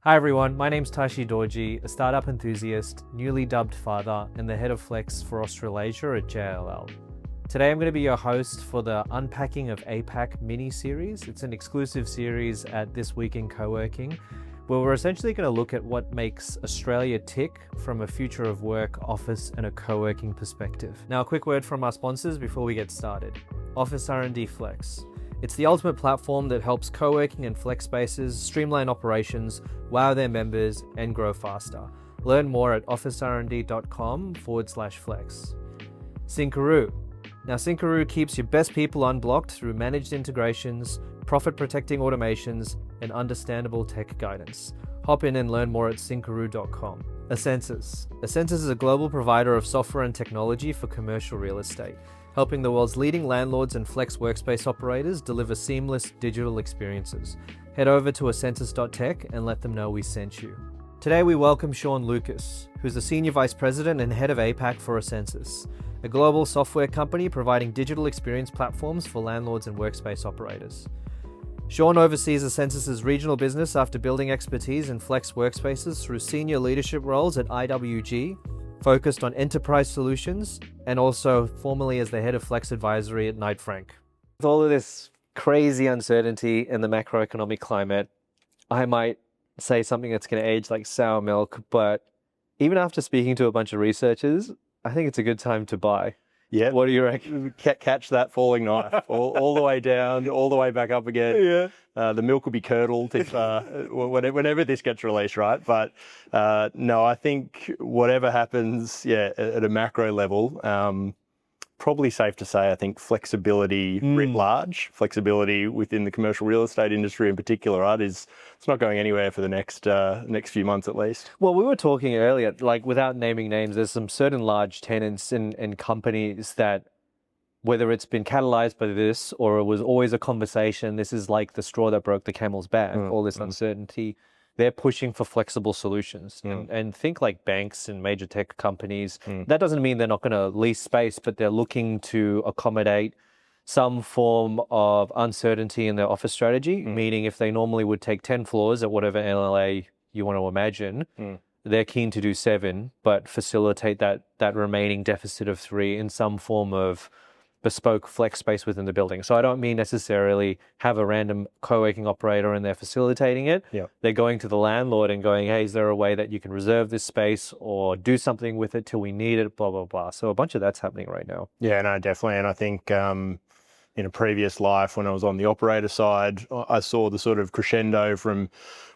Hi everyone, my name's Tashi Dorjee, a startup enthusiast, newly dubbed father, and the head of Flex for Australasia at JLL. Today I'm going to be your host for the Unpacking of APAC mini-series. It's an exclusive series at This Week in Coworking, where we're essentially going to look at what makes Australia tick from a future of work, office, and a co-working perspective. Now a quick word from our sponsors before we get started. Office R&D Flex. It's the ultimate platform that helps co-working and flex spaces streamline operations, wow their members, and grow faster. Learn more at officernd.com/flex. Syncaroo. Now Syncaroo keeps your best people unblocked through managed integrations, profit-protecting automations, and understandable tech guidance. Hop in and learn more at syncaroo.com. Essensys. Essensys is a global provider of software and technology for commercial real estate, helping the world's leading landlords and flex workspace operators deliver seamless digital experiences. Head over to essensys.tech and let them know we sent you. Today we welcome Sean Lucas, who's the Senior Vice President and Head of APAC for Essensys, a global software company providing digital experience platforms for landlords and workspace operators. Sean oversees Essensys' regional business after building expertise in flex workspaces through senior leadership roles at IWG, focused on enterprise solutions, and also formerly as the head of Flex Advisory at Knight Frank. With all of this crazy uncertainty in the macroeconomic climate, I might say something that's going to age like sour milk, but even after speaking to a bunch of researchers, I think it's a good time to buy. Yeah. What do you reckon? Catch that falling knife, all the way down, all the way back up again. Yeah. The milk will be curdled if whenever this gets released, right? But no, I think whatever happens, at a macro level, probably safe to say, I think flexibility writ large, flexibility within the commercial real estate industry in particular, right, it's not going anywhere for the next few months at least. Well, we were talking earlier, like without naming names, there's some certain large tenants and companies that, whether it's been catalyzed by this or it was always a conversation, this is like the straw that broke the camel's back, all this uncertainty. They're pushing for flexible solutions and think like banks and major tech companies. That doesn't mean they're not going to lease space, but they're looking to accommodate some form of uncertainty in their office strategy, meaning if they normally would take 10 floors at whatever NLA you want to imagine, they're keen to do 7, but facilitate that remaining deficit of 3 in some form of bespoke flex space within the building. So I don't mean necessarily have a random co-working operator and they're facilitating it. Yeah. They're going to the landlord and going, hey, is there a way that you can reserve this space or do something with it till we need it, blah, blah, blah. So a bunch of that's happening right now. Yeah, no, definitely. And I think in a previous life, when I was on the operator side, I saw the sort of crescendo from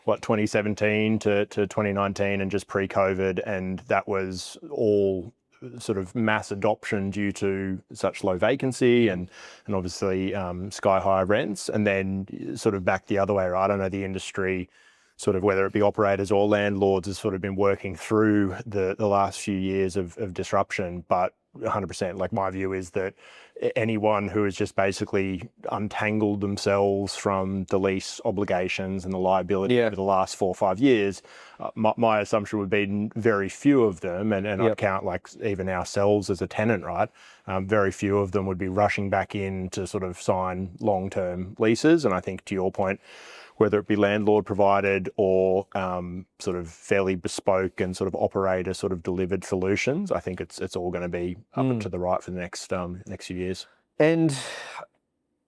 2017 to 2019 and just pre-COVID, and that was all sort of mass adoption due to such low vacancy and obviously sky high rents, and then sort of back the other way, right? I know the industry, sort of whether it be operators or landlords, has sort of been working through the last few years of disruption, but 100%, like my view is that anyone who has just basically untangled themselves from the lease obligations and the liability over the last 4 or 5 years, my assumption would be very few of them, and I'd count like even ourselves as a tenant, right? Very few of them would be rushing back in to sort of sign long-term leases. And I think to your point, whether it be landlord provided or sort of fairly bespoke and sort of operator sort of delivered solutions, I think it's all going to be up and to the right for the next few years. And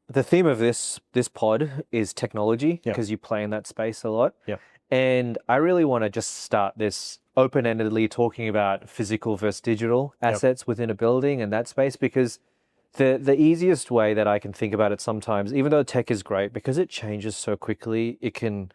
the theme of this pod is technology, because you play in that space a lot. Yeah. And I really want to just start this open-endedly talking about physical versus digital assets within a building and that space, because the easiest way that I can think about it sometimes, even though tech is great, because it changes so quickly, it can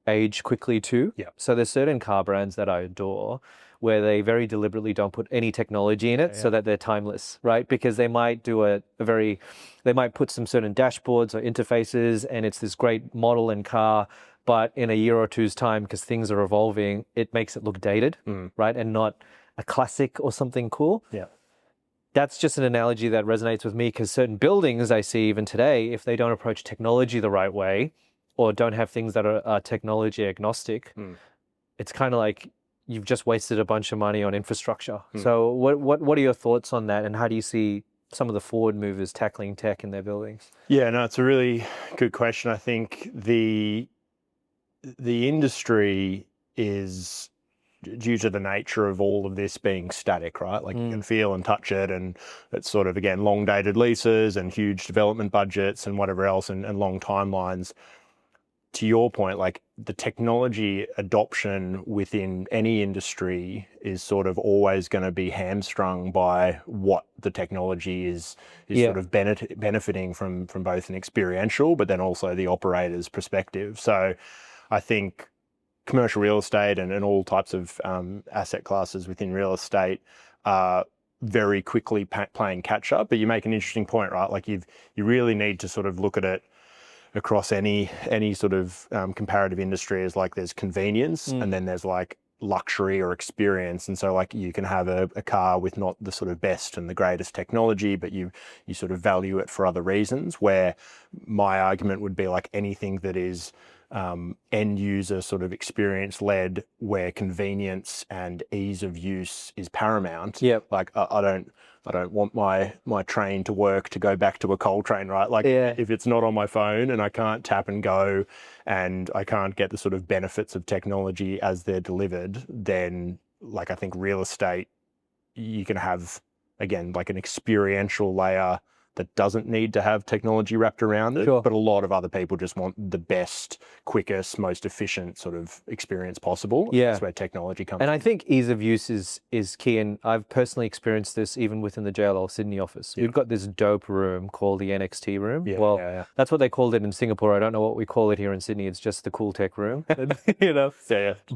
age quickly too. Yeah. So there's certain car brands that I adore where they very deliberately don't put any technology in it so that they're timeless, right? Because they might do they might put some certain dashboards or interfaces and it's this great model and car, but in a year or two's time, because things are evolving, it makes it look dated, right? And not a classic or something cool. Yeah. That's just an analogy that resonates with me, because certain buildings I see even today, if they don't approach technology the right way or don't have things that are technology agnostic, it's kind of like you've just wasted a bunch of money on infrastructure. So what are your thoughts on that, and how do you see some of the forward movers tackling tech in their buildings? Yeah, no, it's a really good question. I think the industry is due to the nature of all of this being static, right? Like you can feel and touch it, and it's sort of, again, long dated leases and huge development budgets and whatever else, and long timelines. To your point, like the technology adoption within any industry is sort of always going to be hamstrung by what the technology is sort of benefiting from both an experiential, but then also the operator's perspective. So I think commercial real estate and all types of asset classes within real estate are very quickly playing catch up. But you make an interesting point, right? Like you really need to sort of look at it across any sort of comparative industry as like there's convenience and then there's like luxury or experience. And so like you can have a car with not the sort of best and the greatest technology, but you sort of value it for other reasons, where my argument would be like anything that is end user sort of experience led, where convenience and ease of use is paramount. Like I don't want my train to work to go back to a coal train, right? Like if it's not on my phone and I can't tap and go and I can't get the sort of benefits of technology as they're delivered, then like I think real estate, you can have, again, like an experiential layer that doesn't need to have technology wrapped around it. But a lot of other people just want the best, quickest, most efficient sort of experience possible. That's where technology comes in. And I think ease of use is key. And I've personally experienced this even within the JLL Sydney office. We've got this dope room called the NXT room. That's what they called it in Singapore. I don't know what we call it here in Sydney. It's just the cool tech room. You know?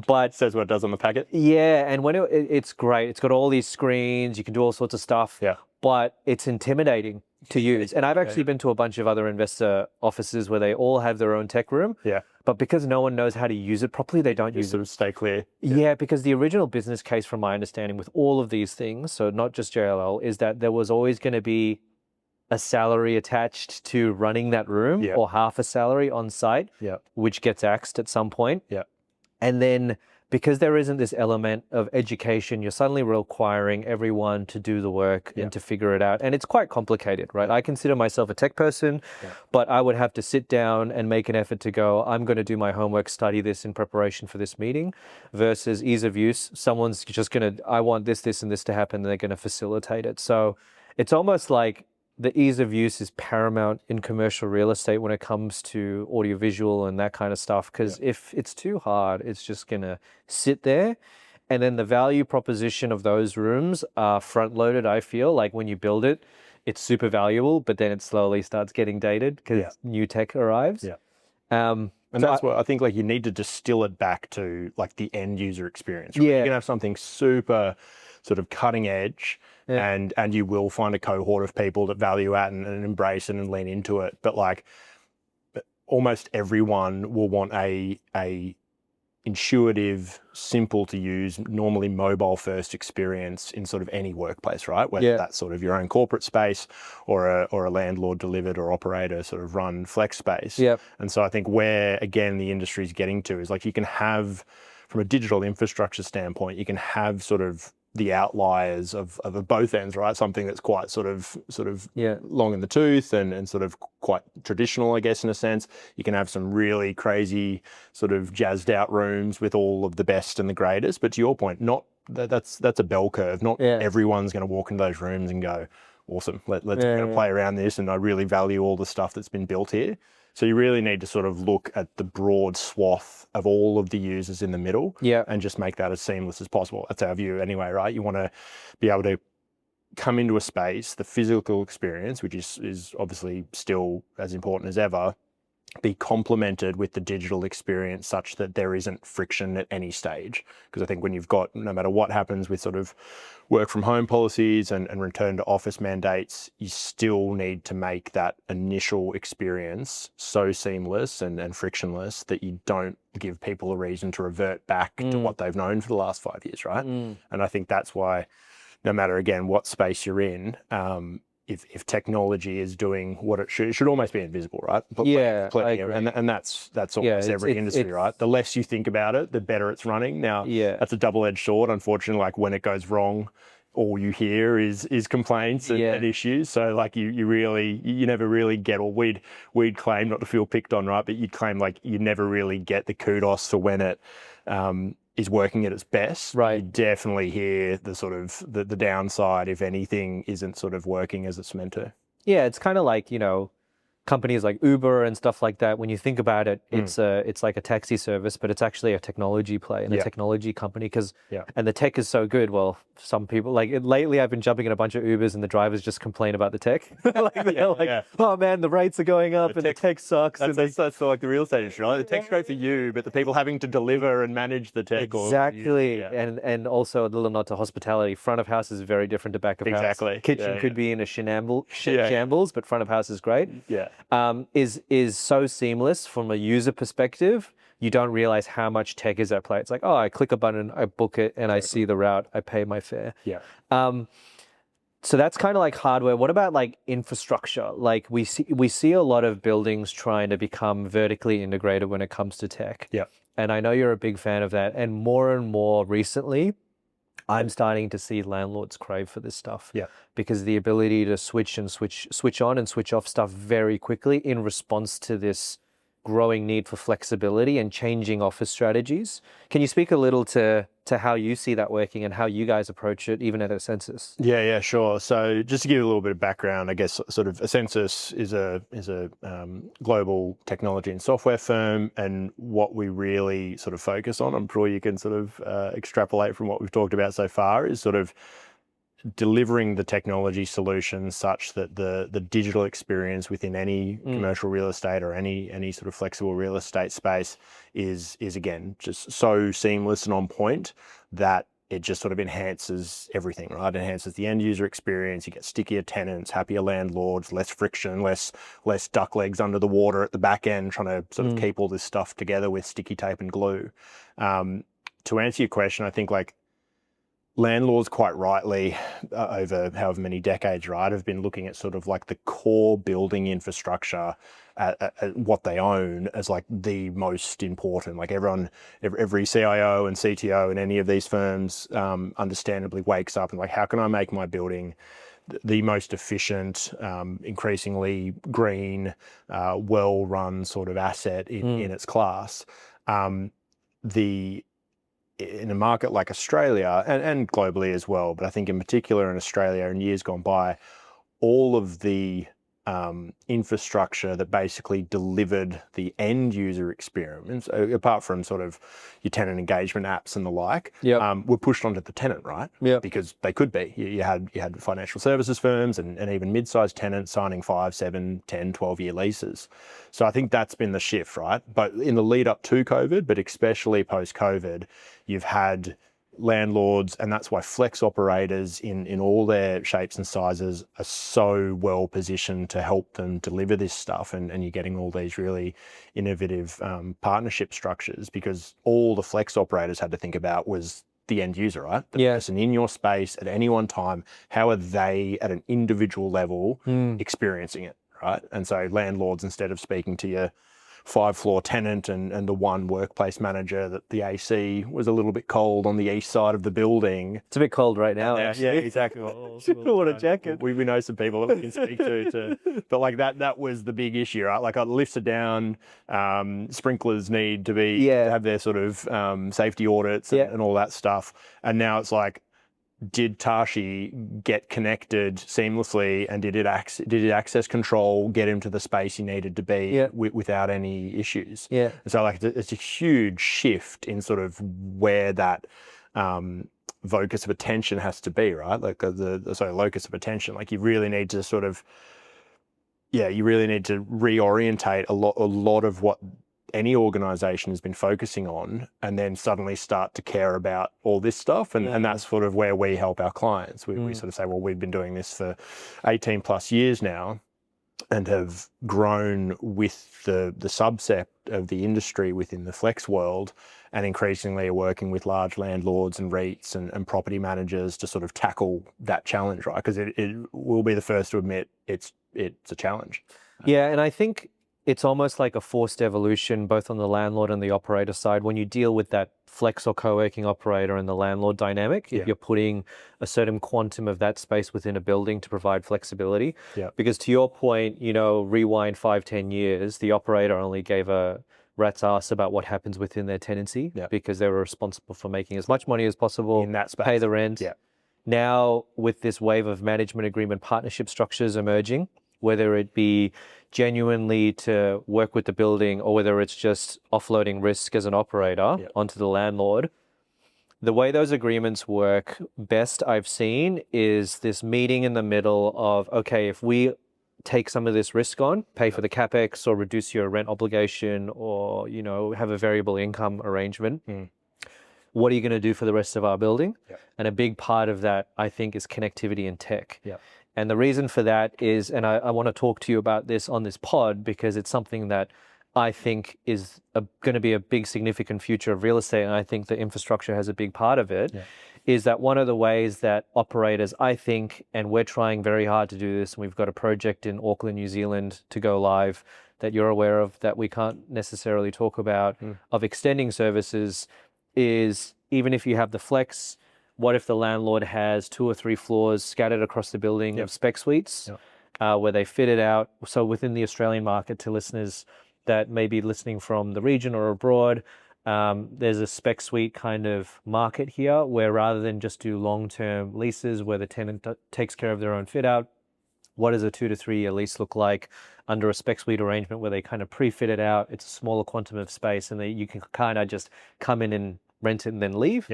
But says what it does on the packet. And when it's great. It's got all these screens. You can do all sorts of stuff. But it's intimidating to use. And I've actually been to a bunch of other investor offices where they all have their own tech room. But because no one knows how to use it properly, they don't use it. Sort of stay clear. Because the original business case, from my understanding, with all of these things, so not just JLL, is that there was always going to be a salary attached to running that room, or half a salary on site, which gets axed at some point. And then because there isn't this element of education, you're suddenly requiring everyone to do the work and to figure it out. And it's quite complicated, right? I consider myself a tech person, but I would have to sit down and make an effort to go, I'm going to do my homework, study this in preparation for this meeting, versus ease of use. Someone's just going to, I want this, this, and this to happen, and they're going to facilitate it. So it's almost like the ease of use is paramount in commercial real estate when it comes to audiovisual and that kind of stuff. Because if it's too hard, it's just going to sit there. And then the value proposition of those rooms are front loaded, I feel. Like when you build it, it's super valuable, but then it slowly starts getting dated because new tech arrives. And that's what I think, like you need to distill it back to like the end user experience. Right? You can have something super sort of cutting edge, and you will find a cohort of people that value it and embrace it and lean into it. But like almost everyone will want a intuitive, simple to use, normally mobile first experience in sort of any workplace, right? Whether that's sort of your own corporate space or a landlord delivered or operator sort of run flex space. And so I think where, again, the industry is getting to is like you can have, from a digital infrastructure standpoint, you can have sort of the outliers of both ends, right? Something that's quite sort of long in the tooth and sort of quite traditional, I guess, in a sense. You can have some really crazy sort of jazzed out rooms with all of the best and the greatest. But to your point, not that's a bell curve. Not everyone's going to walk into those rooms and go, awesome, let's play around this, and I really value all the stuff that's been built here. So you really need to sort of look at the broad swath of all of the users in the middle and just make that as seamless as possible. That's our view anyway, right? You want to be able to come into a space, the physical experience, which is obviously still as important as ever, be complemented with the digital experience such that there isn't friction at any stage. Because I think when you've got, no matter what happens with sort of work from home policies and return to office mandates, you still need to make that initial experience so seamless and frictionless that you don't give people a reason to revert back to what they've known for the last 5 years, right? And I think that's why, no matter, again, what space you're in, if technology is doing what it should almost be invisible, right? I agree. And that's almost every industry, right? The less you think about it, the better it's running. Now, that's a double-edged sword. Unfortunately, like when it goes wrong, all you hear is complaints and issues. So like you never really get, or we'd claim, not to feel picked on, right? But you'd claim like you never really get the kudos for when it is working at its best, Right. you definitely hear the sort of the downside if anything isn't sort of working as it's meant to. Yeah, it's kind of like, companies like Uber and stuff like that. When you think about it, it's like a taxi service, but it's actually a technology play and a technology company and the tech is so good. Well, some people lately I've been jumping in a bunch of Ubers and the drivers just complain about the tech. Oh man, the rates are going up and the tech sucks. That's like the real estate industry, right? The tech's great for you, but the people having to deliver and manage the tech. Exactly. And also a little nod to hospitality. Front of house is very different to back of house. Exactly. Kitchen could be in a shambles, but front of house is great. Yeah. Is so seamless from a user perspective. You don't realize how much tech is at play. It's like, oh, I click a button, I book it, and I see the route, I pay my fare. Yeah. So that's kind of like hardware. What about like infrastructure? Like we see a lot of buildings trying to become vertically integrated when it comes to tech. Yeah. And I know you're a big fan of that. And more recently, I'm starting to see landlords crave for this stuff. Yeah. Because the ability to switch on and switch off stuff very quickly in response to this growing need for flexibility and changing office strategies. Can you speak a little to how you see that working and how you guys approach it, even at Essensys? Yeah, sure. So just to give you a little bit of background, I guess sort of Essensys is a global technology and software firm, and what we really sort of focus on, I'm sure you can sort of extrapolate from what we've talked about so far, is sort of delivering the technology solutions such that the digital experience within any commercial real estate or any sort of flexible real estate space is again just so seamless and on point that it just sort of enhances everything, right? It enhances the end user experience. You get stickier tenants, happier landlords, less friction, less duck legs under the water at the back end, trying to sort of keep all this stuff together with sticky tape and glue. To answer your question, I think like landlords quite rightly over however many decades, right, have been looking at sort of like the core building infrastructure at what they own as like the most important. Like every CIO and CTO in any of these firms understandably wakes up and like, how can I make my building the most efficient, increasingly green, well-run sort of asset in its class? In a market like Australia and globally as well, but I think in particular in Australia in years gone by, all of the infrastructure that basically delivered the end user experience, apart from sort of your tenant engagement apps and the like, were pushed onto the tenant, right? Yeah. Because they could be. You had financial services firms and even mid-sized tenants signing 5, 7, 10, 12-year leases. So I think that's been the shift, right? But in the lead up to COVID, but especially post-COVID, you've had landlords, and that's why flex operators in all their shapes and sizes are so well positioned to help them deliver this stuff, and you're getting all these really innovative partnership structures, because all the flex operators had to think about was the end user, right? The person in your space at any one time, how are they at an individual level experiencing it, right? And so landlords, instead of speaking to your 5-floor tenant and the one workplace manager, that the AC was a little bit cold on the east side of the building. It's a bit cold right now. Yeah, exactly. Want a jacket? We know some people that we can speak to, but like that was the big issue, right? Like lifts are down, sprinklers need to be to have their sort of safety audits and all that stuff. And now it's like, did Tashi get connected seamlessly, and did it access control get him to the space he needed to be without any issues? Yeah. And so like it's a huge shift in sort of where that locus of attention has to be, right? Like locus of attention. Like you really need to sort of reorientate a lot of what any organization has been focusing on, and then suddenly start to care about all this stuff. And that's sort of where we help our clients. We sort of say, well, we've been doing this for 18 plus years now and have grown with the subset of the industry within the flex world, and increasingly are working with large landlords and REITs and property managers to sort of tackle that challenge, right? Because it will be the first to admit it's a challenge. Yeah, and I think it's almost like a forced evolution, both on the landlord and the operator side. When you deal with that flex or co-working operator and the landlord dynamic, if you're putting a certain quantum of that space within a building to provide flexibility. Because to your point, rewind 5-10 years, the operator only gave a rat's ass about what happens within their tenancy Yeah. because they were responsible for making as much money as possible In that space. pay the rent. Yeah. Now, with this wave of management agreement partnership structures emerging, whether it be genuinely to work with the building or whether it's just offloading risk as an operator onto the landlord, the way those agreements work best I've seen is this meeting in the middle of, okay, if we take some of this risk on, pay for the capex or reduce your rent obligation or, you know, have a variable income arrangement, what are you going to do for the rest of our building? And a big part of that, I think, is connectivity and tech. And the reason for that is, and I want to talk to you about this on this pod because it's something that I think is going to be a big significant future of real estate, and I think the infrastructure has a big part of it, is that one of the ways that operators, I think, and we're trying very hard to do this, and we've got a project in Auckland, New Zealand to go live that you're aware of that we can't necessarily talk about, of extending services, is even if you have the flex, what if the landlord has 2 or 3 floors scattered across the building of spec suites where they fit it out? So within the Australian market, to listeners that may be listening from the region or abroad, there's a spec suite kind of market here where rather than just do long-term leases where the tenant takes care of their own fit out, what does a 2 to 3 year lease look like under a spec suite arrangement where they kind of pre-fit it out? It's a smaller quantum of space and you can kind of just come in and rent it and then leave.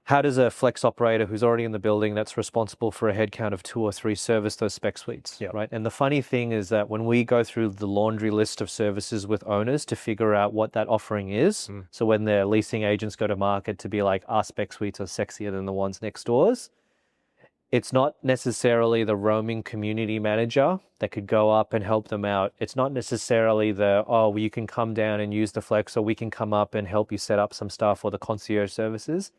How does a flex operator who's already in the building that's responsible for a headcount of 2 or 3 service those spec suites, right? And the funny thing is that when we go through the laundry list of services with owners to figure out what that offering is, so when their leasing agents go to market to be like, our spec suites are sexier than the ones next doors, it's not necessarily the roaming community manager that could go up and help them out. It's not necessarily the, oh, you can come down and use the flex, or we can come up and help you set up some stuff, or the concierge services.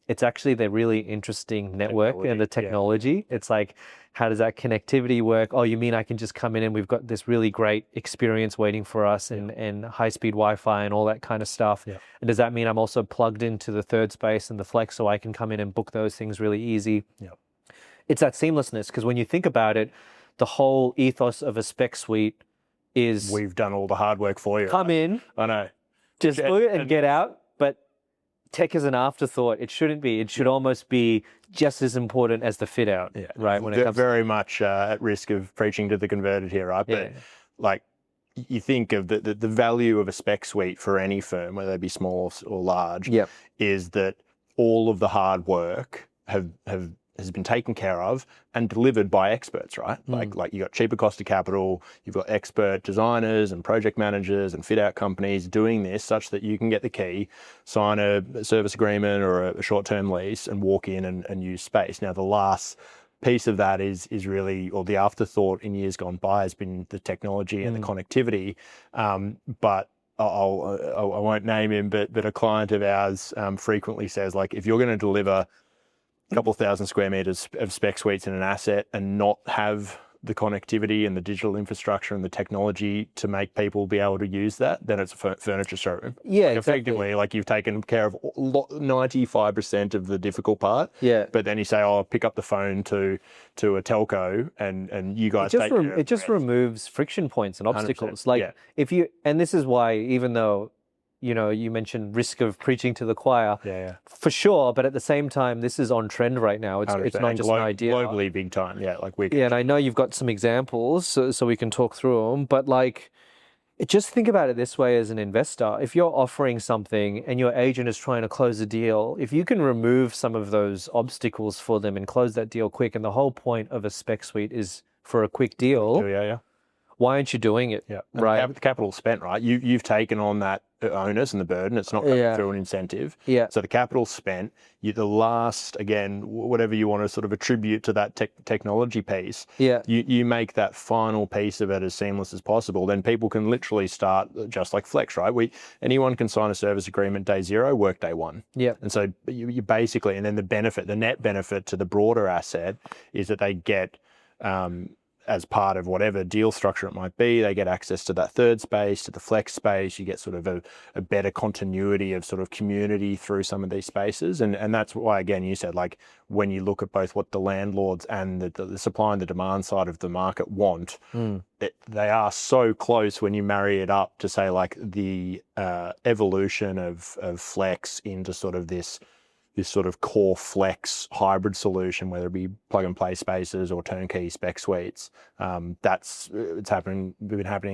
It's actually the really interesting network and the technology. It's like, how does that connectivity work? Oh, you mean I can just come in and we've got this really great experience waiting for us and high-speed Wi-Fi and all that kind of stuff. And does that mean I'm also plugged into the third space and the flex so I can come in and book those things really easy? It's that seamlessness, because when you think about it, the whole ethos of a spec suite is... We've done all the hard work for you. Come in. I know. Just book it and get out. But tech is an afterthought. It shouldn't be. It should almost be just as important as the fit out, right? When it comes very much at risk of preaching to the converted here, right? But like, you think of the value of a spec suite for any firm, whether they be small or large, is that all of the hard work has been taken care of and delivered by experts, right? Like you got cheaper cost of capital, you've got expert designers and project managers and fit out companies doing this such that you can get the key, sign a service agreement or a short-term lease and walk in and use space. Now, the last piece of that is really, or the afterthought in years gone by has been the technology and the connectivity. But I won't name him, but a client of ours frequently says, like, if you're going to deliver a couple thousand square meters of spec suites in an asset and not have the connectivity and the digital infrastructure and the technology to make people be able to use that, then it's a furniture showroom. Effectively, like, you've taken care of 95% of the difficult part. But then you say, oh, pick up the phone to a telco and you guys take care of it just removes friction points and obstacles. Like, if you, and this is why, even though, you know, you mentioned risk of preaching to the choir, for sure. But at the same time, this is on trend right now. It's not just an idea. Globally big time, and I know you've got some examples, so we can talk through them. But like, just think about it this way as an investor. If you're offering something and your agent is trying to close a deal, if you can remove some of those obstacles for them and close that deal quick, and the whole point of a spec suite is for a quick deal, why aren't you doing it? Right. The capital spent, right? You've taken on that onus and the burden. It's not going through an incentive. So the capital spent, the last, again, whatever you want to sort of attribute to that technology piece, you make that final piece of it as seamless as possible. Then people can literally start just like Flex, right? Anyone can sign a service agreement day 0, work day 1. And so you basically, and then the net benefit to the broader asset is that they get as part of whatever deal structure it might be, they get access to that third space, to the flex space. You get sort of a better continuity of sort of community through some of these spaces. And that's why, again, you said, like, when you look at both what the landlords and the supply and the demand side of the market want, they are so close when you marry it up to say, like, the evolution of flex into sort of this sort of core flex hybrid solution, whether it be plug and play spaces or turnkey spec suites. Been happening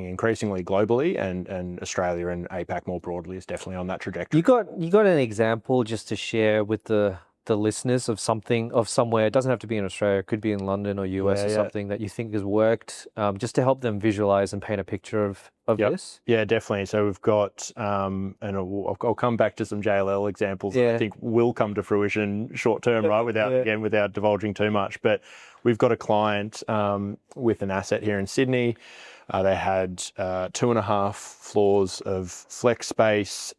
increasingly globally, and Australia and APAC more broadly is definitely on that trajectory. You got an example just to share with the listeners of somewhere? It doesn't have to be in Australia, it could be in London or US or something that you think has worked, just to help them visualize and paint a picture of this. Yeah, definitely. So we've got, and I'll come back to some JLL examples that I think will come to fruition short term, right? Without divulging too much. But we've got a client with an asset here in Sydney. They had 2.5 floors of flex space,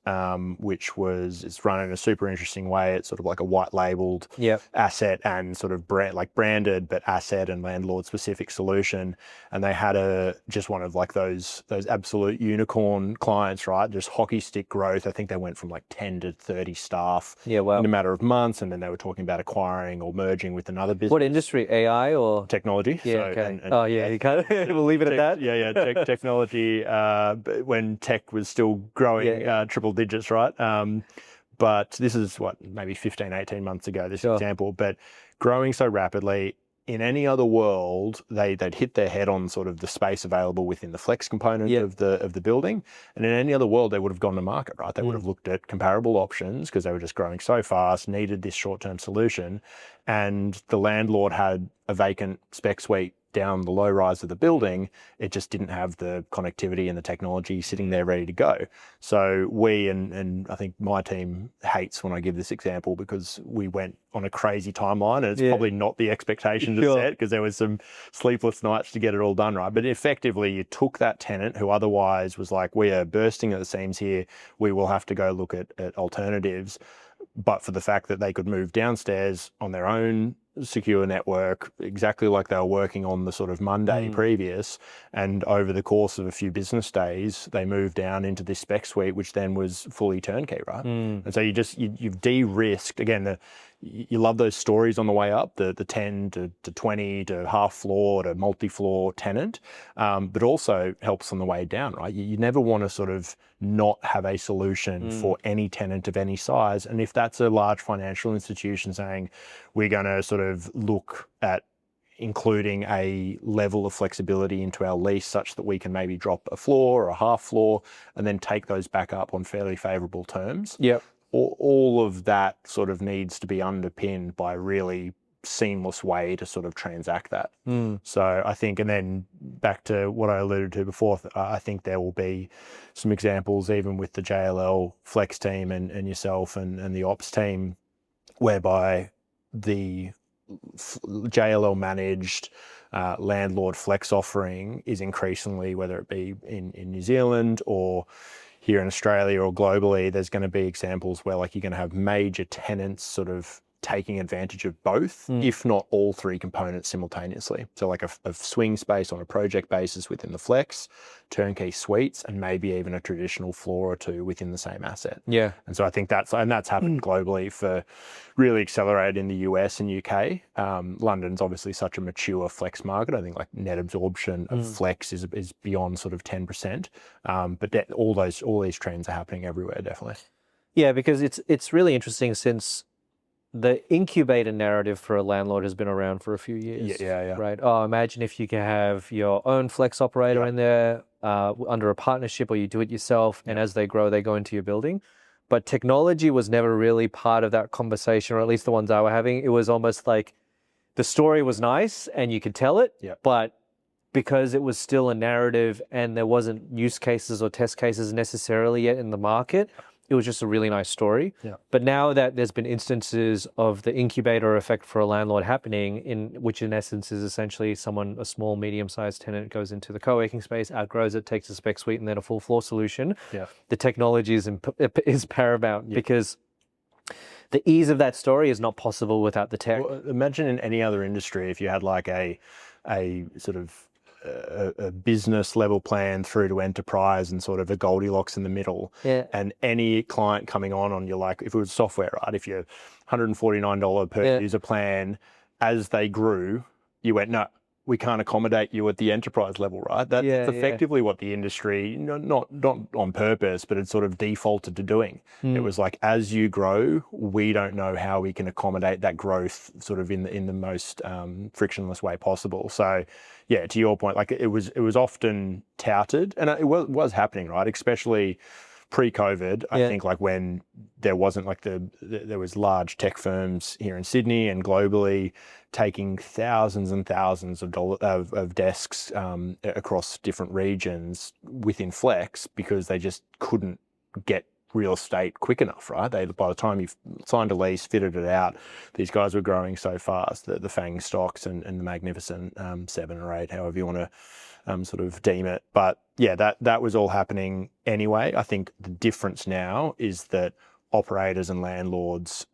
which is run in a super interesting way. It's sort of like a white labeled asset and sort of branded, but asset and landlord specific solution. And they had just one of like those absolute unicorn clients, right? Just hockey stick growth. I think they went from like 10 to 30 staff in a matter of months. And then they were talking about acquiring or merging with another business. What industry? AI or technology? Yeah. So, okay. You can't. We'll leave it at that. Technology, when tech was still growing triple digits, right? But this is maybe 15, 18 months ago, this example, but growing so rapidly. In any other world, they'd hit their head on sort of the space available within the flex component of the building. And in any other world, they would have gone to market, right? They would have looked at comparable options because they were just growing so fast, needed this short-term solution. And the landlord had a vacant spec suite down the low rise of the building. It just didn't have the connectivity and the technology sitting there ready to go. So we, and I think my team hates when I give this example because we went on a crazy timeline, and it's probably not the expectation to set because there was some sleepless nights to get it all done right. But effectively, you took that tenant who otherwise was like, we are bursting at the seams here, we will have to go look at alternatives. But for the fact that they could move downstairs on their own secure network, exactly like they were working on the sort of Monday previous, and over the course of a few business days, they moved down into this spec suite, which then was fully turnkey, right? And so you've de-risked, again, you love those stories on the way up, the 10 to 20 to half floor to multi-floor tenant, but also helps on the way down, right? You never want to sort of not have a solution for any tenant of any size. And if that's a large financial institution saying, we're going to sort of look at including a level of flexibility into our lease such that we can maybe drop a floor or a half floor and then take those back up on fairly favourable terms. All of that sort of needs to be underpinned by a really seamless way to sort of transact that. So I think, and then back to what I alluded to before, I think there will be some examples even with the JLL Flex team and yourself and the ops team, whereby the JLL managed landlord flex offering is increasingly, whether it be in New Zealand or here in Australia or globally, there's going to be examples where like you're going to have major tenants sort of taking advantage of both, if not all three components simultaneously. So like a swing space on a project basis within the flex, turnkey suites, and maybe even a traditional floor or two within the same asset. And so I think that's happened globally, for really accelerated in the US and UK. London's obviously such a mature flex market. I think like net absorption of flex is beyond sort of 10%. But all these trends are happening everywhere, definitely. Yeah, because it's really interesting since the incubator narrative for a landlord has been around for a few years. Right. Oh, imagine if you can have your own flex operator in there under a partnership, or you do it yourself, and as they grow, they go into your building. But technology was never really part of that conversation, or at least the ones I were having. It was almost like the story was nice and you could tell it, but because it was still a narrative and there wasn't use cases or test cases necessarily yet in the market, it was just a really nice story. But now that there's been instances of the incubator effect for a landlord happening, which in essence is essentially a small, medium-sized tenant goes into the co-working space, outgrows it, takes a spec suite and then a full floor solution. The technology is paramount because the ease of that story is not possible without the tech. Well, imagine in any other industry, if you had like a a sort of a business level plan through to enterprise and sort of a Goldilocks in the middle. Yeah. And any client coming on your, like, if it was software, right? If you're $149 per user plan, as they grew, you went, no, we can't accommodate you at the enterprise level, right? That's effectively what the industry, not on purpose, but it's sort of defaulted to doing. It was like, as you grow, we don't know how we can accommodate that growth sort of in the most frictionless way possible. So, yeah, to your point, like it was often touted, and it was happening, right? Especially pre-COVID, I think, like when there wasn't like there was large tech firms here in Sydney and globally taking thousands and thousands of desks across different regions within Flex because they just couldn't get real estate quick enough, right? By the time you've signed a lease, fitted it out, these guys were growing so fast, the FANG stocks and the Magnificent 7 or 8, however you want to sort of deem it. But yeah, that was all happening anyway. I think the difference now is that operators and landlords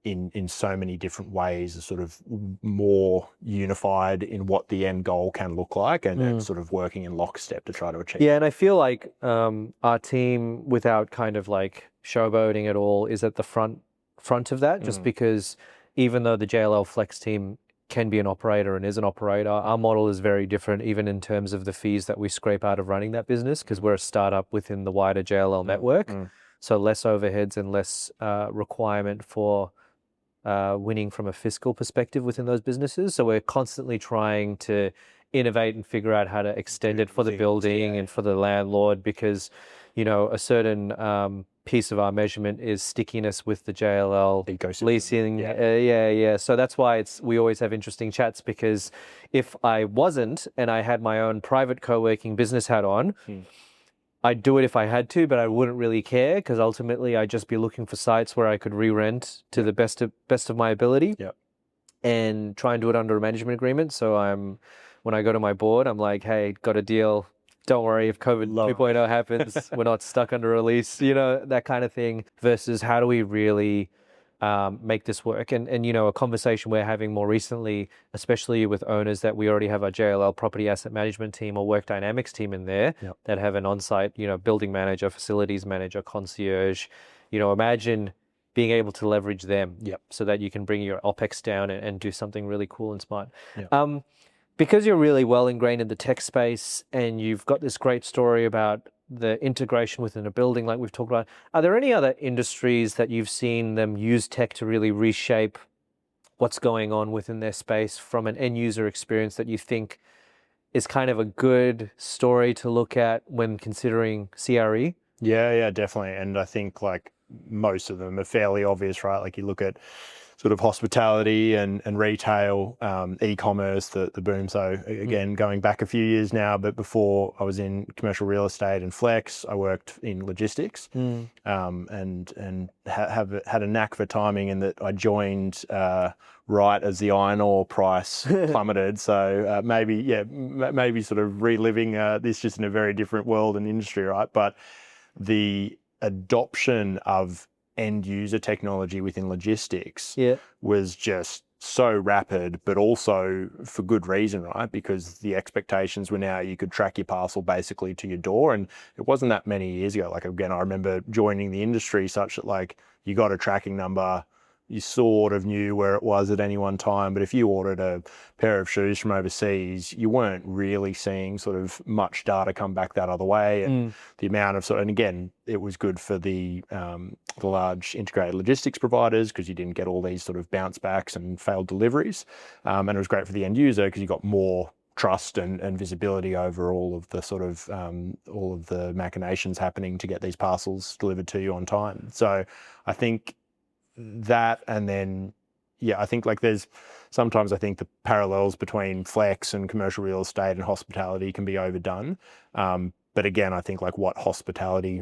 in so many different ways are sort of more unified in what the end goal can look like, and sort of working in lockstep to try to achieve. Yeah, and I feel like our team, without kind of like showboating at all, is at the front of that, just because even though the JLL Flex team can be an operator and is an operator, our model is very different, even in terms of the fees that we scrape out of running that business, because we're a startup within the wider JLL network. So less overheads and less requirement for winning from a fiscal perspective within those businesses. So we're constantly trying to innovate and figure out how to extend it for the building and for the landlord, because, you know, a certain piece of our measurement is stickiness with the JLL ecosystem. Leasing. So that's why we always have interesting chats, because if I wasn't and I had my own private co-working business hat on, I'd do it if I had to, but I wouldn't really care, because ultimately I'd just be looking for sites where I could re-rent to the best of my ability and try and do it under a management agreement. So when I go to my board, I'm like, hey, got a deal. Don't worry, if COVID 2.0 happens, we're not stuck under a lease, you know, that kind of thing, versus how do we really make this work? And you know, a conversation we're having more recently, especially with owners that we already have a JLL property asset management team or work dynamics team in there that have an on-site, you know, building manager, facilities manager, concierge. You know, imagine being able to leverage them so that you can bring your OPEX down and do something really cool and smart. Because you're really well ingrained in the tech space and you've got this great story about the integration within a building like we've talked about, are there any other industries that you've seen them use tech to really reshape what's going on within their space from an end user experience that you think is kind of a good story to look at when considering CRE? Yeah, definitely. And I think like most of them are fairly obvious, right? Like you look at sort of hospitality and retail, e-commerce, the boom. So again, going back a few years now, but before I was in commercial real estate and Flex, I worked in logistics, and had a knack for timing, in that I joined right as the iron ore price plummeted. So maybe sort of reliving this just in a very different world and industry, right? But the adoption of end user technology within logistics was just so rapid, but also for good reason, right? Because the expectations were now you could track your parcel basically to your door. And it wasn't that many years ago. Like, again, I remember joining the industry such that like you got a tracking number, you sort of knew where it was at any one time. But if you ordered a pair of shoes from overseas, you weren't really seeing sort of much data come back that other way. And the amount of and again, it was good for the large integrated logistics providers, because you didn't get all these sort of bounce backs and failed deliveries. And it was great for the end user, because you got more trust and visibility over all of the sort of all of the machinations happening to get these parcels delivered to you on time. So I think that, and then I think like sometimes I think the parallels between Flex and commercial real estate and hospitality can be overdone. But again, I think like what hospitality,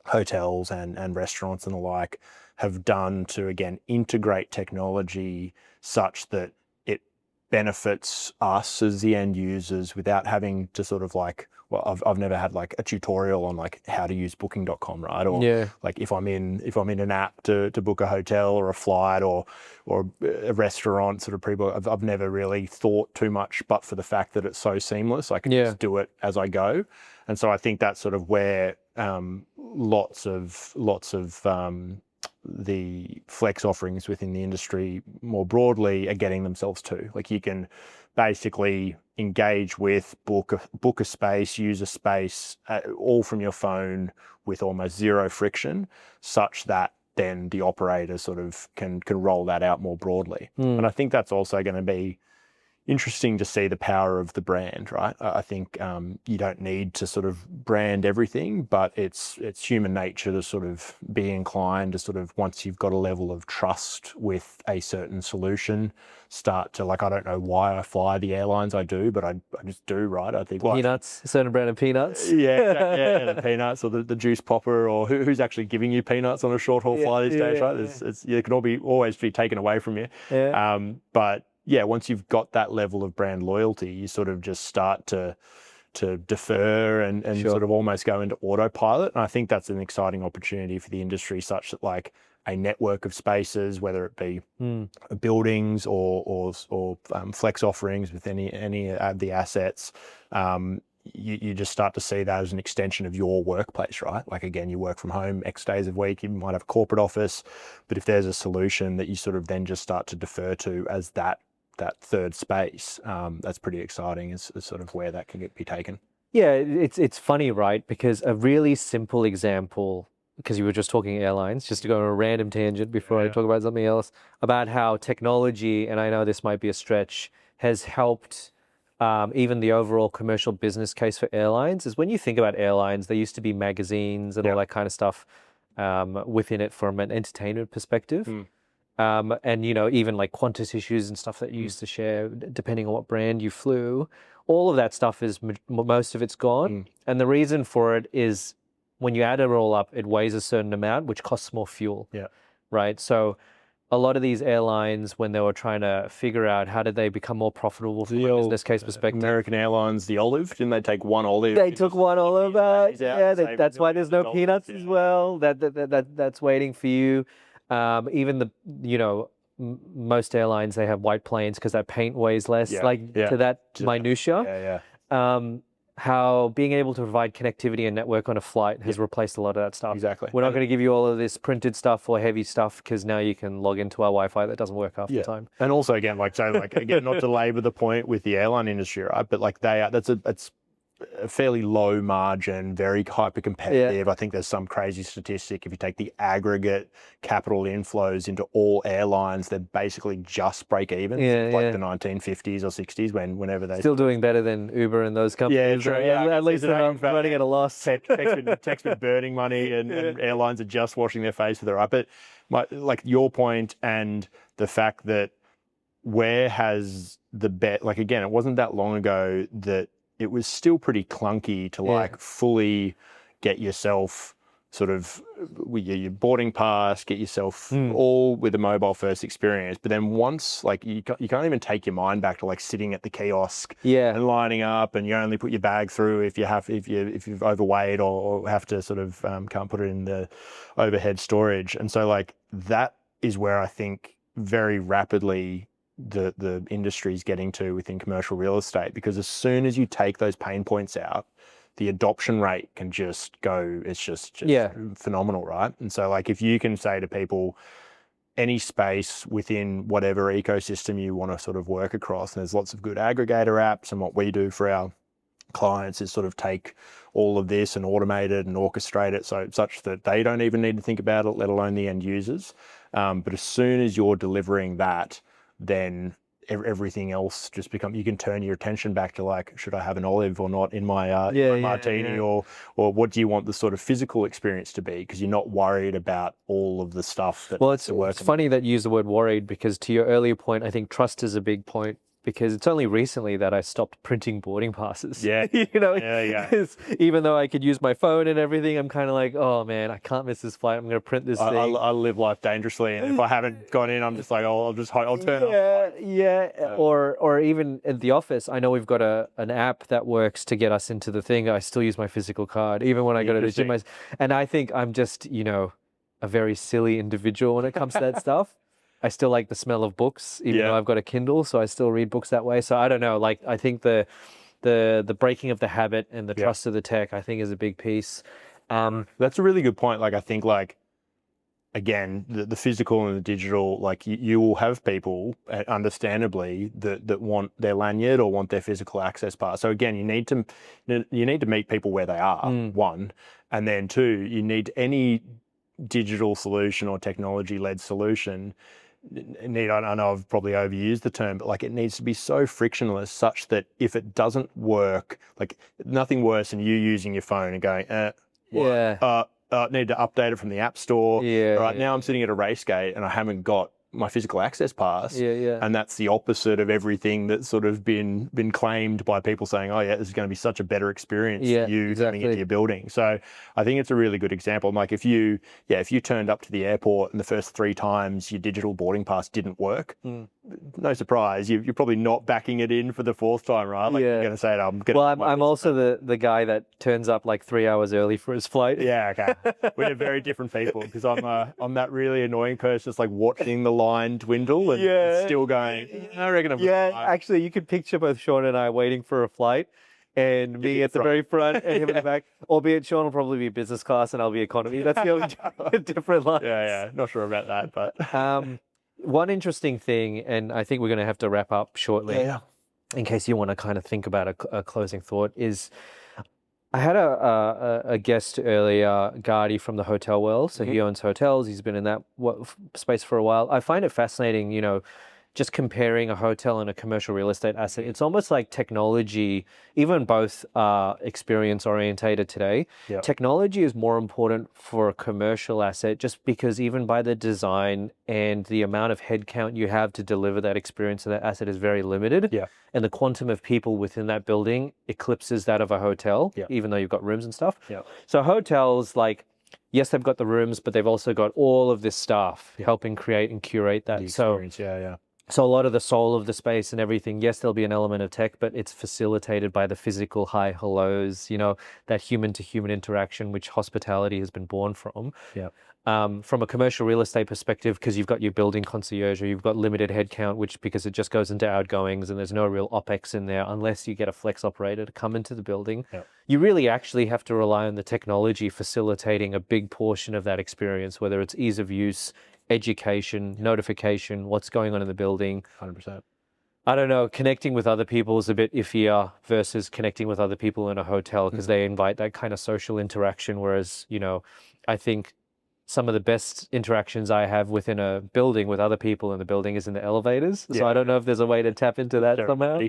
hotels and restaurants and the like have done to, again, integrate technology such that it benefits us as the end users without having to sort of like well, I've never had like a tutorial on like how to use booking.com, right? Or Yeah. like if I'm in an app to book a hotel or a flight or a restaurant sort of pre-book, I've never really thought too much, but for the fact that it's so seamless, I can just do it as I go. And so I think that's sort of where lots of the flex offerings within the industry more broadly are getting themselves to. Like you can basically engage with, book a space, use a space, all from your phone with almost zero friction, such that then the operator sort of can roll that out more broadly. And I think that's also going to be interesting to see the power of the brand, right? I think you don't need to sort of brand everything, but it's human nature to sort of be inclined to sort of, once you've got a level of trust with a certain solution, start to, like, I don't know why I fly the airlines I do, but I just do, right? I think like Peanuts, a certain brand of peanuts. yeah, the peanuts or the juice popper, or who's actually giving you peanuts on a short haul flight these days, right? It can always be taken away from you. But yeah, once you've got that level of brand loyalty, you sort of just start to defer and sort of almost go into autopilot. And I think that's an exciting opportunity for the industry, such that like a network of spaces, whether it be buildings or flex offerings with any of the assets, you just start to see that as an extension of your workplace, right? Like, again, you work from home X days a week, you might have a corporate office, but if there's a solution that you sort of then just start to defer to as that third space, that's pretty exciting is sort of where that can be taken. Yeah, it's funny, right? Because a really simple example, because you were just talking airlines, just to go on a random tangent before I talk about something else, about how technology, and I know this might be a stretch, has helped even the overall commercial business case for airlines, is when you think about airlines, there used to be magazines and all that kind of stuff within it from an entertainment perspective. And, you know, even like Qantas issues and stuff that you used to share, depending on what brand you flew, all of that stuff is, most of it's gone. And the reason for it is when you add it all up, it weighs a certain amount, which costs more fuel. Right. So a lot of these airlines, when they were trying to figure out how did they become more profitable from a business case perspective. American Airlines, the olive, didn't they take one olive? They took one olive out. Yeah, that's why there's no peanuts as well. That's waiting for you. Even the, you know, most airlines, they have white planes because that paint weighs less, to that minutia. How being able to provide connectivity and network on a flight has replaced a lot of that stuff. Exactly. We're not going to give you all of this printed stuff or heavy stuff because now you can log into our Wi-Fi that doesn't work half the time. And also, again, again, not to labor the point with the airline industry, right? But like that's a fairly low margin, very hyper competitive. I think there's some crazy statistic. If you take the aggregate capital inflows into all airlines, they're basically just break even. Like the 1950s or 60s, whenever they still doing better than Uber and those companies. True. At least they're not running at a loss. Tech's been burning money, and airlines are just washing their face with it, right? But like your point and the fact that where has the bet? Like, again, it wasn't that long ago that it was still pretty clunky to like fully get yourself sort of your boarding pass, get yourself all with a mobile first experience. But then once, like, you can't even take your mind back to like sitting at the kiosk and lining up, and you only put your bag through if you've overweight or have to sort of can't put it in the overhead storage. And so like that is where I think very rapidly the industry is getting to within commercial real estate, because as soon as you take those pain points out, the adoption rate can just go, it's just phenomenal, right? And so like if you can say to people, any space within whatever ecosystem you want to sort of work across, and there's lots of good aggregator apps, and what we do for our clients is sort of take all of this and automate it and orchestrate it such that they don't even need to think about it, let alone the end users. But as soon as you're delivering that, then everything else just you can turn your attention back to like, should I have an olive or not in my martini, or what do you want the sort of physical experience to be? Because you're not worried about all of the stuff that it's funny that you use the word worried, because to your earlier point, I think trust is a big point because it's only recently that I stopped printing boarding passes. Yeah. You know, Yeah. even though I could use my phone and everything, I'm kind of like, oh man, I can't miss this flight. I'm going to print this thing. I live life dangerously, and if I haven't gone in, I'm just like, oh, I'll turn off. Yeah. Or even at the office, I know we've got an app that works to get us into the thing. I still use my physical card, even when I go to the gym. And I think I'm just, you know, a very silly individual when it comes to that stuff. I still like the smell of books, even though I've got a Kindle, so I still read books that way. So I don't know, like I think the breaking of the habit and the trust of the tech, I think, is a big piece. That's a really good point. Like I think, like, again, the physical and the digital, like you will have people, understandably, that want their lanyard or want their physical access pass. So again, you need to meet people where they are, one, and then two, you need any digital solution or technology-led solution. I know I've probably overused the term, but like it needs to be so frictionless such that if it doesn't work, like nothing worse than you using your phone and going, need to update it from the app store. Now I'm sitting at a race gate and I haven't got my physical access pass. And that's the opposite of everything that's sort of been claimed by people saying, oh yeah, this is going to be such a better experience for you coming into your building. So I think it's a really good example. Like if you turned up to the airport and the first 3 times your digital boarding pass didn't work, no surprise, you're probably not backing it in for the 4th time, right? Like you're going to say, I'm also the guy that turns up like 3 hours early for his flight. Yeah, okay. We're very different people, because I'm that really annoying person that's like watching the line dwindle and still going, I reckon I'm actually, you could picture both Sean and I waiting for a flight, and me at the very front and him in the back, albeit Sean will probably be business class and I'll be economy. That's the only different line. Yeah, not sure about that, but one interesting thing, and I think we're going to have to wrap up shortly, in case you want to kind of think about a closing thought, is I had a guest earlier, Gardy from the hotel world. So he owns hotels. He's been in that space for a while. I find it fascinating, you know, just comparing a hotel and a commercial real estate asset. It's almost like technology, even both are experience orientated today. Technology is more important for a commercial asset, just because even by the design and the amount of headcount you have to deliver that experience of that asset is very limited. And the quantum of people within that building eclipses that of a hotel, even though you've got rooms and stuff. So hotels, like, yes, they've got the rooms, but they've also got all of this staff helping create and curate that. So a lot of the soul of the space and everything, yes, there'll be an element of tech, but it's facilitated by the physical hi, hellos, you know, that human to human interaction, which hospitality has been born from. From a commercial real estate perspective, because you've got your building concierge, or you've got limited headcount, which because it just goes into outgoings and there's no real OPEX in there unless you get a flex operator to come into the building. You really actually have to rely on the technology facilitating a big portion of that experience, whether it's ease of use, education, notification, what's going on in the building. 100%. I don't know, connecting with other people is a bit iffier versus connecting with other people in a hotel, because they invite that kind of social interaction. Whereas, you know, I think some of the best interactions I have within a building with other people in the building is in the elevators. So I don't know if there's a way to tap into that somehow.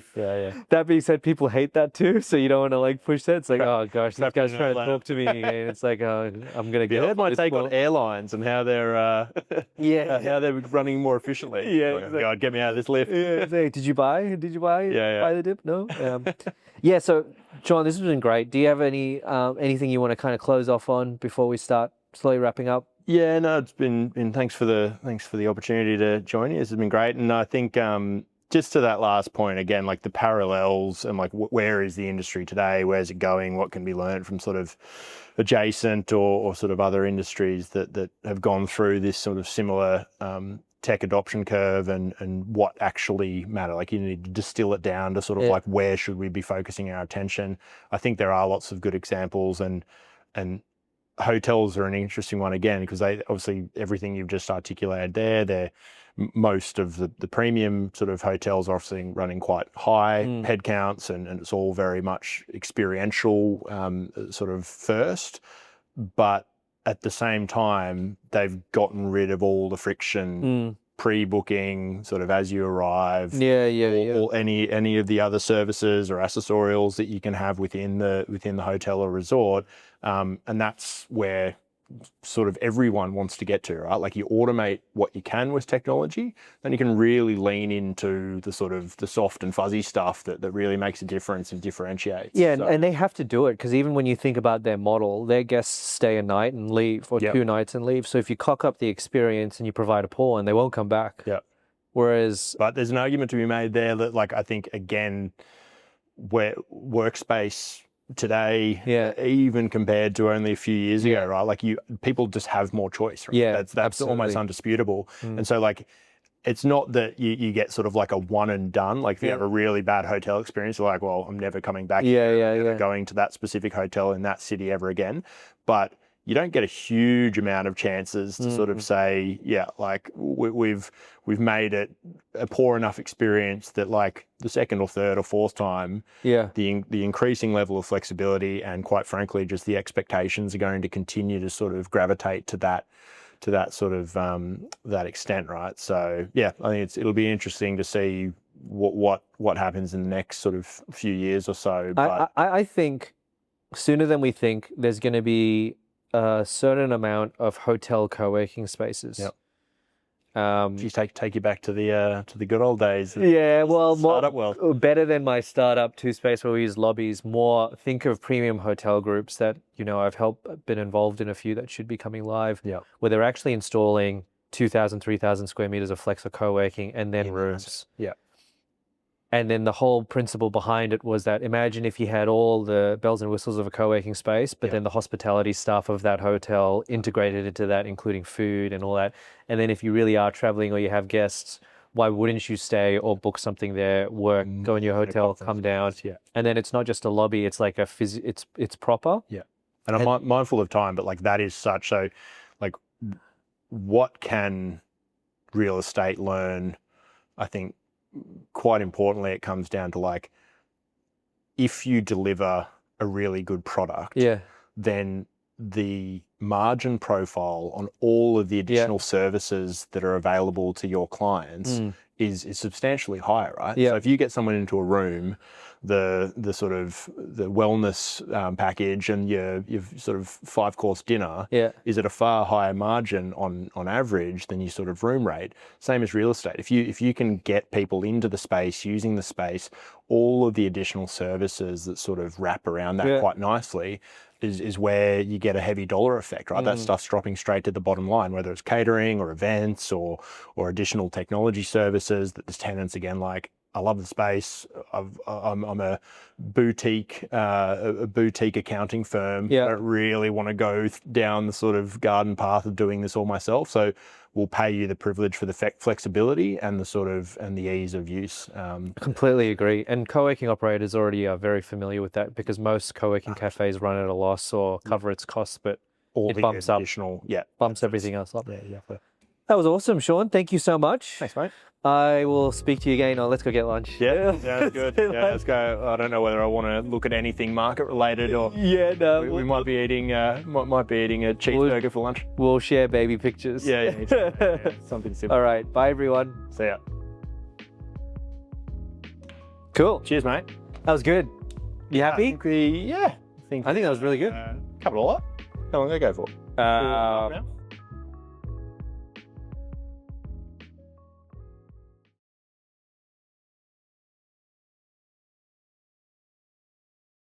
That being said, people hate that too. So you don't want to like push that. It's like, oh gosh, this guy's trying to talk to me. And it's like, oh, I'm going to get my take on airlines and how they're how they're running more efficiently. God, get me out of this lift. Did you buy buy the dip? No. So John, this has been great. Do you have any anything you want to kind of close off on before we start slowly wrapping up? No, it's been thanks for the opportunity to join you. This has been great, and I think just to that last point again, like the parallels and like where is the industry today? Where's it going? What can be learned from sort of adjacent or sort of other industries that have gone through this sort of similar tech adoption curve, and what actually matter? Like you need to distill it down to sort of like where should we be focusing our attention? I think there are lots of good examples, and hotels are an interesting one again, because they obviously everything you've just articulated there, most of the premium sort of hotels are obviously running quite high headcounts, and it's all very much experiential sort of first, but at the same time they've gotten rid of all the friction, pre-booking sort of as you arrive, or any of the other services or accessorials that you can have within the hotel or resort. And that's where sort of everyone wants to get to, right? Like you automate what you can with technology, then you can really lean into the sort of the soft and fuzzy stuff that really makes a difference and differentiates. Yeah, and they have to do it because even when you think about their model, their guests stay a night and leave, or 2 nights and leave. So if you cock up the experience and you provide a pool, and they won't come back. Yeah. Whereas, but there's an argument to be made there that, like, I think again, where workspace today, even compared to only a few years ago, right? Like people just have more choice, right? Yeah, that's almost undisputable. And so like, it's not that you get sort of like a one and done. Like if you have a really bad hotel experience, you're like, well, I'm never coming back here. I'm never going to that specific hotel in that city ever again. But you don't get a huge amount of chances to sort of say, like we've made it a poor enough experience that like the second or third or fourth time, the increasing level of flexibility and quite frankly, just the expectations are going to continue to sort of gravitate to that sort of that extent, right? So I think it'll be interesting to see what happens in the next sort of few years or so. But I think sooner than we think, there's going to be a certain amount of hotel co-working spaces. Geez, take you back to the good old days. Well, startup world. Better than my startup 2-space where we use lobbies. More think of premium hotel groups that I've been involved in a few that should be coming live. Where they're actually installing 2,000, 3,000 square meters of flex or co-working and then rooms. And then the whole principle behind it was that imagine if you had all the bells and whistles of a co-working space, but then the hospitality staff of that hotel integrated into that, including food and all that. And then if you really are traveling or you have guests, why wouldn't you stay or book something there, work, go in your hotel, come down? And then it's not just a lobby, it's like it's proper. And I'm mindful of time, but like that is such, so like what can real estate learn? I think quite importantly, it comes down to like, if you deliver a really good product, then the margin profile on all of the additional services that are available to your clients is substantially higher, right? So if you get someone into a room, the sort of the wellness package and your sort of 5-course dinner is at a far higher margin on average than your sort of room rate. Same as real estate. If you can get people into the space, using the space, all of the additional services that sort of wrap around that quite nicely is where you get a heavy dollar effect, right? That stuff's dropping straight to the bottom line, whether it's catering or events or additional technology services that the tenants, again, like, I love the space. I'm a boutique accounting firm. I don't really want to go down the sort of garden path of doing this all myself. So we'll pay you the privilege for the flexibility and the ease of use. Completely agree. And co-working operators already are very familiar with that because most co-working cafes run at a loss or cover its costs, but all it the bumps additional, bumps everything else up. Yeah. That was awesome, Sean. Thank you so much. Thanks, mate. I will speak to you again. Let's go get lunch. Yeah, that's good. Let's go. I don't know whether I want to look at anything market related or we might be eating a cheeseburger for lunch. We'll share baby pictures. Yeah, something simple. All right. Bye, everyone. See ya. Cool. Cheers, mate. That was good. You happy? I think that was really good. Covered a lot. How long did I go for? Now?